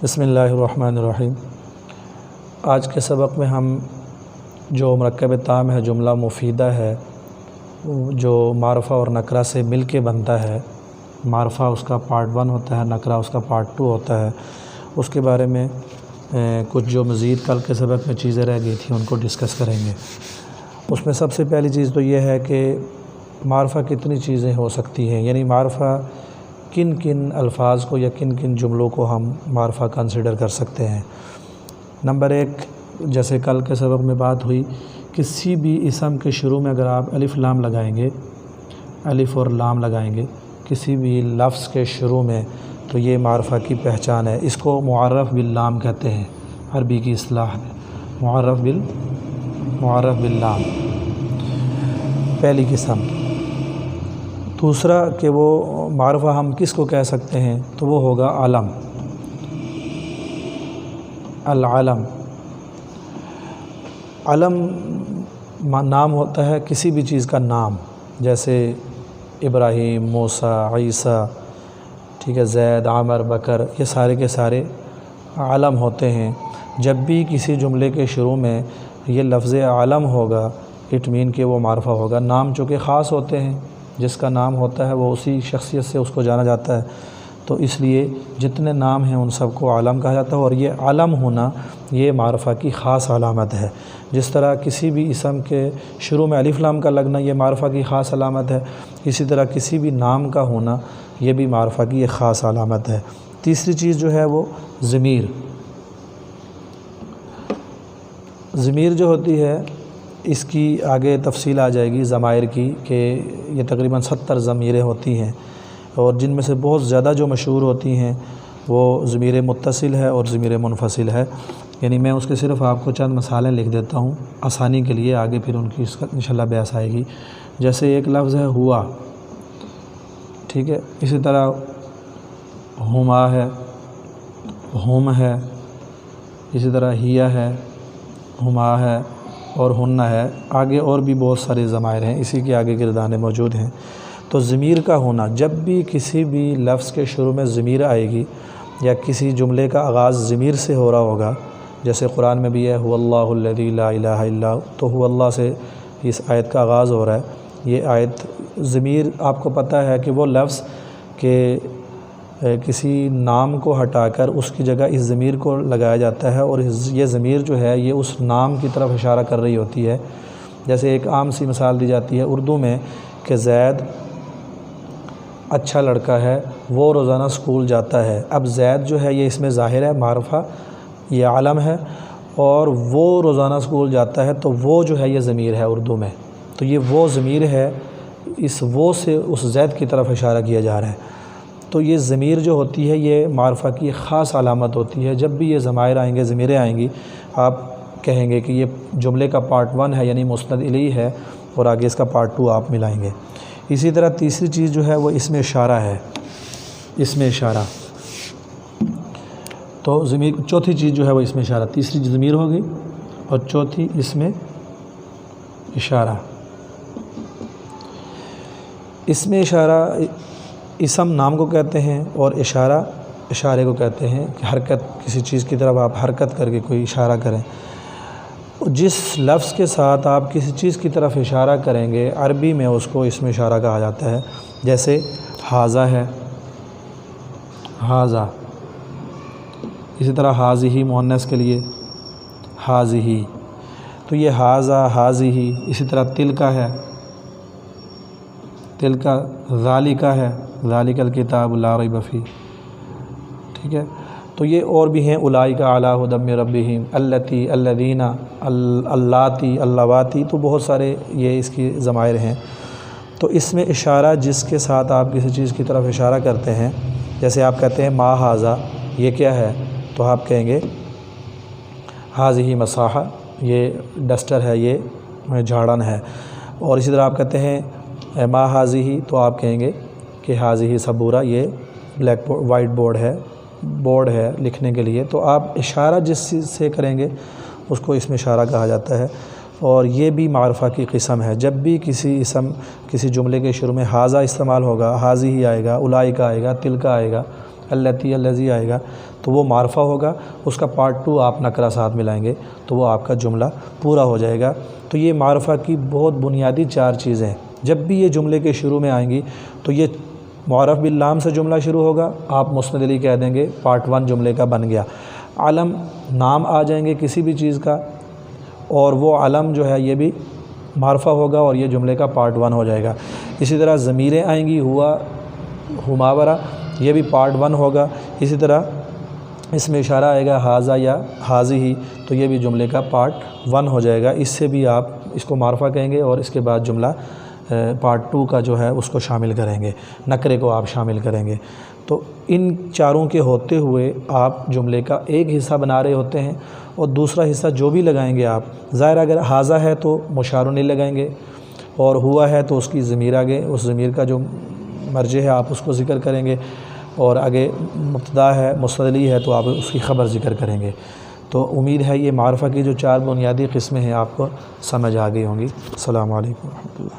بسم اللہ الرحمن الرحیم۔ آج کے سبق میں ہم جو مرکب تام ہے، جملہ مفیدہ ہے، جو معرفہ اور نکرہ سے مل کے بنتا ہے، معرفہ اس کا پارٹ 1 ہوتا ہے، نکرہ اس کا پارٹ 2 ہوتا ہے، اس کے بارے میں کچھ جو مزید کل کے سبق میں چیزیں رہ گئی تھیں ان کو ڈسکس کریں گے۔ اس میں سب سے پہلی چیز تو یہ ہے کہ معرفہ کتنی چیزیں ہو سکتی ہیں، یعنی معرفہ کن کن الفاظ کو یا کن کن جملوں کو ہم معرفہ کنسیڈر کر سکتے ہیں۔ نمبر 1، جیسے کل کے سبق میں بات ہوئی، کسی بھی اسم کے شروع میں اگر آپ الف لام لگائیں گے، الف اور لام لگائیں گے کسی بھی لفظ کے شروع میں، تو یہ معرفہ کی پہچان ہے۔ اس کو معرف باللام کہتے ہیں عربی کی اصطلاح میں، معرف باللام پہلی قسم۔ دوسرا کہ وہ معرفہ ہم کس کو کہہ سکتے ہیں، تو وہ ہوگا علم، العلم۔ علم نام ہوتا ہے کسی بھی چیز کا نام، جیسے ابراہیم، موسیٰ، عیسیٰ، ٹھیک ہے، زید، عامر، بکر، یہ سارے کے سارے علم ہوتے ہیں۔ جب بھی کسی جملے کے شروع میں یہ لفظ علم ہوگا، اٹ مین کہ وہ معرفہ ہوگا۔ نام چونکہ خاص ہوتے ہیں، جس کا نام ہوتا ہے وہ اسی شخصیت سے اس کو جانا جاتا ہے، تو اس لیے جتنے نام ہیں ان سب کو علم کہا جاتا ہے، اور یہ علم ہونا یہ معرفہ کی خاص علامت ہے۔ جس طرح کسی بھی اسم کے شروع میں الف لام کا لگنا یہ معرفہ کی خاص علامت ہے، اسی طرح کسی بھی نام کا ہونا یہ بھی معرفہ کی ایک خاص علامت ہے۔ تیسری چیز جو ہے وہ ضمیر۔ ضمیر جو ہوتی ہے اس کی آگے تفصیل آ جائے گی ضمائر کی، کہ یہ تقریباً 70 ضمیریں ہوتی ہیں، اور جن میں سے بہت زیادہ جو مشہور ہوتی ہیں وہ ضمیر متصل ہے اور ضمیر منفصل ہے۔ یعنی میں اس کے صرف آپ کو چند مثالیں لکھ دیتا ہوں آسانی کے لیے، آگے پھر ان کی انشاءاللہ بحث آئے گی۔ جیسے ایک لفظ ہے ہوا، ٹھیک ہے، اسی طرح ہما ہے، ہم ہے، اسی طرح ہیا ہے، ہما ہے اور ہن ہے۔ آگے اور بھی بہت سارے ضمائر ہیں، اسی کے آگے گردانے موجود ہیں۔ تو ضمیر کا ہونا، جب بھی کسی بھی لفظ کے شروع میں ضمیر آئے گی یا کسی جملے کا آغاز ضمیر سے ہو رہا ہوگا، جیسے قرآن میں بھی ہے هو اللہ الذی لا الہ الا هو، تو هو اللہ سے اس آیت کا آغاز ہو رہا ہے۔ یہ آیت ضمیر آپ کو پتہ ہے کہ وہ لفظ کہ کسی نام کو ہٹا کر اس کی جگہ اس ضمیر کو لگایا جاتا ہے، اور یہ ضمیر جو ہے یہ اس نام کی طرف اشارہ کر رہی ہوتی ہے۔ جیسے ایک عام سی مثال دی جاتی ہے اردو میں کہ زید اچھا لڑکا ہے، وہ روزانہ اسکول جاتا ہے۔ اب زید جو ہے یہ اس میں ظاہر ہے معرفہ، یہ علم ہے، اور وہ روزانہ اسکول جاتا ہے تو وہ جو ہے یہ ضمیر ہے اردو میں، تو یہ وہ ضمیر ہے، اس وہ سے اس زید کی طرف اشارہ کیا جا رہا ہے۔ تو یہ ضمیر جو ہوتی ہے یہ معرفہ کی ایک خاص علامت ہوتی ہے۔ جب بھی یہ ضمائر آئیں گے، ضمیریں آئیں گی، آپ کہیں گے کہ یہ جملے کا پارٹ 1 ہے، یعنی مسند الیہ ہے، اور آگے اس کا پارٹ 2 آپ ملائیں گے۔ اسی طرح تیسری چیز جو ہے وہ اسم اشارہ ہے، اسم اشارہ۔ تو ضمیر، چوتھی چیز جو ہے وہ اسم اشارہ، تیسری ضمیر ہوگی اور چوتھی اسم اشارہ۔ اسم اشارہ اسم نام کو کہتے ہیں، اور اشارہ اشارے کو کہتے ہیں، کہ حرکت، کسی چیز کی طرف آپ حرکت کر کے کوئی اشارہ کریں۔ جس لفظ کے ساتھ آپ کسی چیز کی طرف اشارہ کریں گے عربی میں اس کو اسم اشارہ کہا جاتا ہے۔ جیسے ھذا ہے، ھذا، اسی طرح ھذہ مؤنث کے لیے ھذہ، تو یہ ھذا، ھذہ، اسی طرح تلک ہے، تلک، ذالک ہے، ذالک الکتاب لا ریب فیہ، ٹھیک ہے۔ تو یہ اور بھی ہیں، اولئک علی ھدی من ربہم، اللتی، الذین، اللاتی، اللواتی، تو بہت سارے یہ اس کی ضمائر ہیں۔ تو اس میں اشارہ جس کے ساتھ آپ کسی چیز کی طرف اشارہ کرتے ہیں، جیسے آپ کہتے ہیں ما ھذا، یہ کیا ہے، تو آپ کہیں گے ھذہ مصاحہ، یہ ڈسٹر ہے، یہ جھاڑن ہے۔ اور اسی طرح آپ کہتے ہیں ما ھذہ، تو آپ کہیں گے کہ ھذہ سبورہ، یہ بلیک بورڈ، وائٹ بورڈ ہے لکھنے کے لیے۔ تو آپ اشارہ جس چیز سے کریں گے اس کو اسم اشارہ کہا جاتا ہے، اور یہ بھی معرفہ کی قسم ہے۔ جب بھی کسی جملے کے شروع میں ھذا استعمال ہوگا، ھذہ ہی آئے گا، اولئک آئے گا، تلک آئے گا، التی الذی آئے گا تو وہ معرفہ ہوگا، اس کا پارٹ 2 آپ نکرہ ساتھ ملائیں گے تو وہ آپ کا جملہ پورا ہو جائے گا۔ تو یہ معرفہ کی بہت بنیادی 4 چیزیں، جب بھی یہ جملے کے شروع میں آئیں گی تو یہ معرف باللام سے جملہ شروع ہوگا، آپ مسند علی کہہ دیں گے، پارٹ 1 جملے کا بن گیا۔ علم نام آ جائیں گے کسی بھی چیز کا، اور وہ علم جو ہے یہ بھی معرفہ ہوگا اور یہ جملے کا پارٹ 1 ہو جائے گا۔ اسی طرح ضمیریں آئیں گی، ہوا، ہماورہ، یہ بھی پارٹ 1 ہوگا۔ اسی طرح اس میں اشارہ آئے گا ہاذا یا ہاذہ، تو یہ بھی جملے کا پارٹ 1 ہو جائے گا۔ اس سے بھی آپ اس کو معرفہ کہیں گے اور اس کے بعد جملہ پارٹ 2 کا جو ہے اس کو شامل کریں گے، نکرے کو آپ شامل کریں گے۔ تو ان چاروں کے ہوتے ہوئے آپ جملے کا ایک حصہ بنا رہے ہوتے ہیں، اور دوسرا حصہ جو بھی لگائیں گے آپ، ظاہر اگر ہاذا ہے تو مشار الیہ لگائیں گے، اور ہوا ہے تو اس کی ضمیر آگے، اس ضمیر کا جو مرجع ہے آپ اس کو ذکر کریں گے، اور آگے مبتدا ہے، مسند علی ہے تو آپ اس کی خبر ذکر کریں گے۔ تو امید ہے یہ معرفہ کی جو 4 بنیادی قسمیں ہیں آپ کو سمجھ آ گئی ہوں گی۔ السلام علیکم ورحمۃ اللہ۔